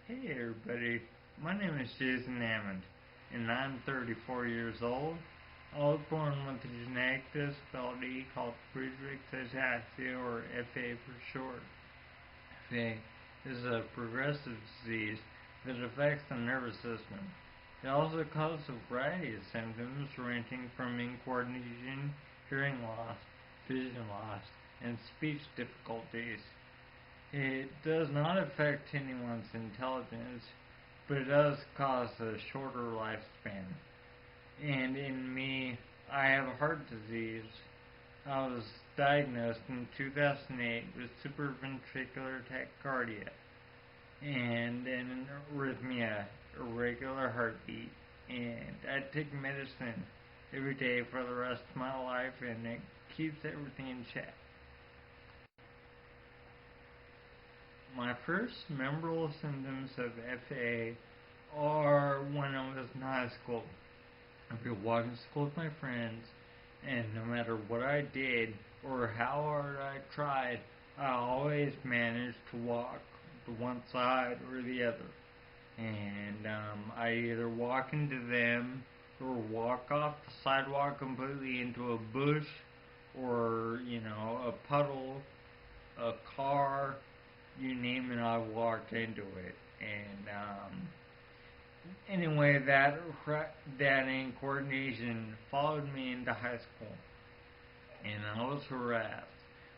Hey everybody, my name is Jason Hammond, and I'm 34 years old. I was born with a genetic disability called friedreich ataxia, or FA for short. FA is a progressive disease that affects the nervous system. It also causes a variety of symptoms ranging from incoordination, hearing loss, vision loss, and speech difficulties. It does not affect anyone's intelligence, but it does cause a shorter lifespan. And in me, I have heart disease. I was diagnosed in 2008 with supraventricular tachycardia and an arrhythmia, irregular heartbeat. And I take medicine every day for the rest of my life, and it keeps everything in check. My first memorable symptoms of FA are when I was in high school. I'd be walking to school with my friends, and no matter what I did or how hard I tried, I always managed to walk to one side or the other. And I either walk into them or walk off the sidewalk completely into a bush or, a puddle, a car, you name it, I walked into it. And anyway, that incoordination followed me into high school, and I was harassed,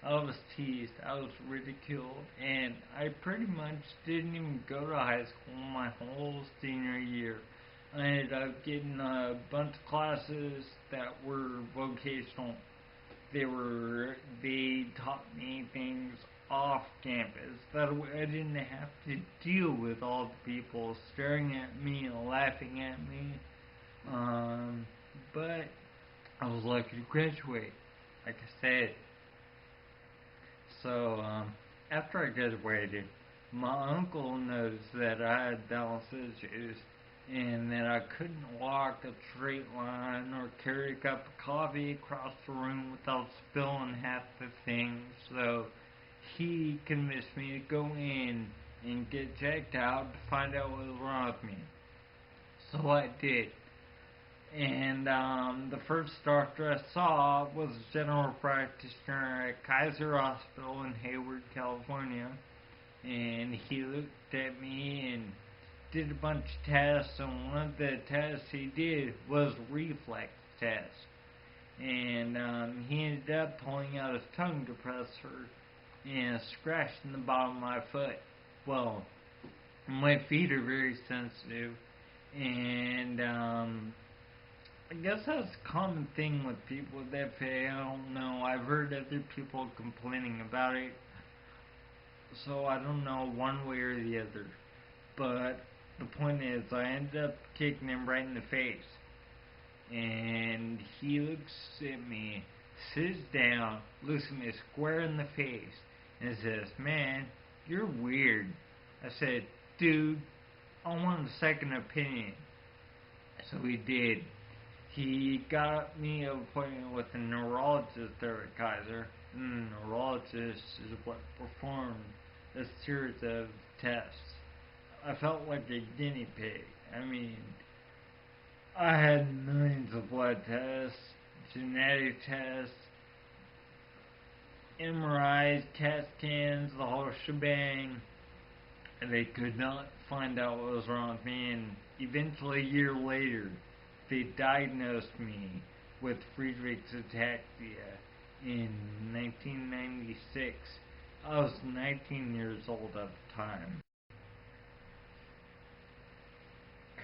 I was teased, I was ridiculed, and I pretty much didn't even go to high school my whole senior year. I ended up getting a bunch of classes that were vocational. They taught me things off campus that I didn't have to deal with all the people staring at me and laughing at me. But I was lucky to graduate, like I said. So after I graduated, my uncle noticed that I had balance issues and that I couldn't walk a straight line or carry a cup of coffee across the room without spilling half the thing. So he convinced me to go in and get checked out to find out what was wrong with me. So I did. And the first doctor I saw was a general practitioner at Kaiser Hospital in Hayward, California. And he looked at me and did a bunch of tests, and one of the tests he did was reflex test. And he ended up pulling out his tongue depressor and scratching the bottom of my foot. Well, my feet are very sensitive, and I guess that's a common thing with people with FA. I don't know. I've heard other people complaining about it, so I don't know one way or the other. But the point is, I ended up kicking him right in the face, and he looks at me, sits down, looks at me square in the face, and says, "Man, you're weird." I said, "Dude, I want a second opinion." So he did. He got me an appointment with a neurologist there at Kaiser, and the neurologist is what performed a series of tests. I felt like a guinea pig. I mean, I had millions of blood tests, genetic tests, MRIs, CAT scans, the whole shebang, and they could not find out what was wrong with me. And eventually, a year later, they diagnosed me with Friedreich's ataxia in 1996. I was 19 years old at the time.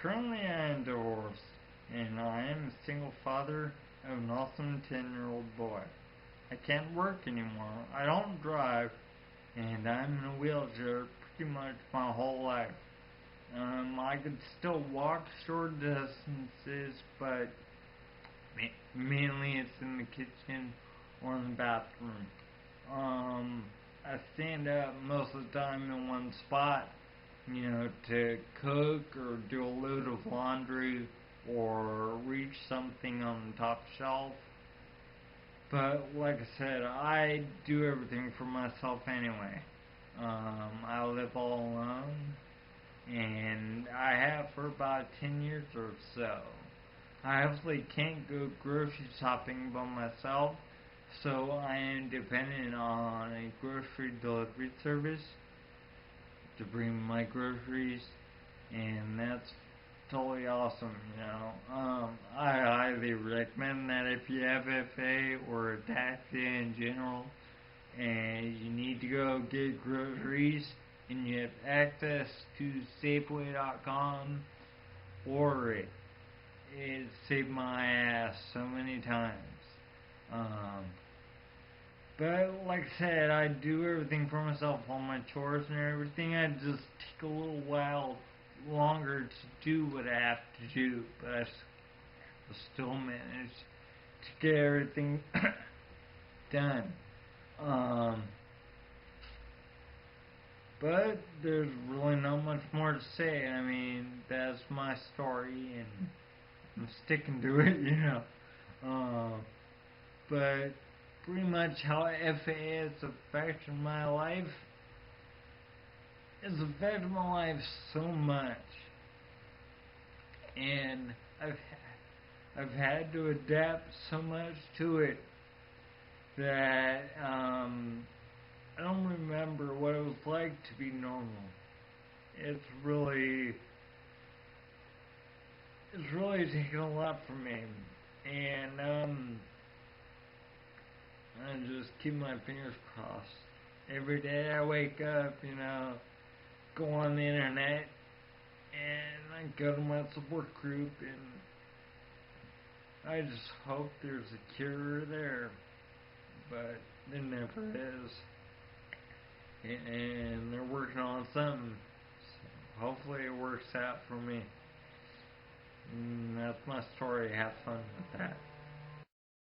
Currently, I am divorced, and I am a single father of an awesome 10-year-old boy. I can't work anymore, I don't drive, and I'm in a wheelchair pretty much my whole life. I could still walk short distances, but mainly it's in the kitchen or in the bathroom. I stand up most of the time in one spot, to cook or do a load of laundry or reach something on the top shelf. But like I said, I do everything for myself anyway. I live all alone, about 10 years or so. I obviously can't go grocery shopping by myself, so I am dependent on a grocery delivery service to bring my groceries, and that's totally awesome, you know. I highly recommend that if you have FA or ataxia in general, and you need to go get groceries, and you have access to Safeway.com, order it. It saved my ass so many times. But like I said, I do everything for myself, all my chores and everything. I just take a little while longer to do what I have to do, but I still manage to get everything done. But there's really not much more to say. I mean, that's my story, and I'm sticking to it, you know. But pretty much how FA has affected my life. It's affected my life so much, and I've had to adapt so much to it that I don't remember what it was like to be normal. It's really taken a lot from me, and I just keep my fingers crossed. Every day I wake up, you know, go on the internet, and I go to my support group, and I just hope there's a cure there, but there never is. And they're working on something, so hopefully it works out for me. And that's my story. Have fun with that.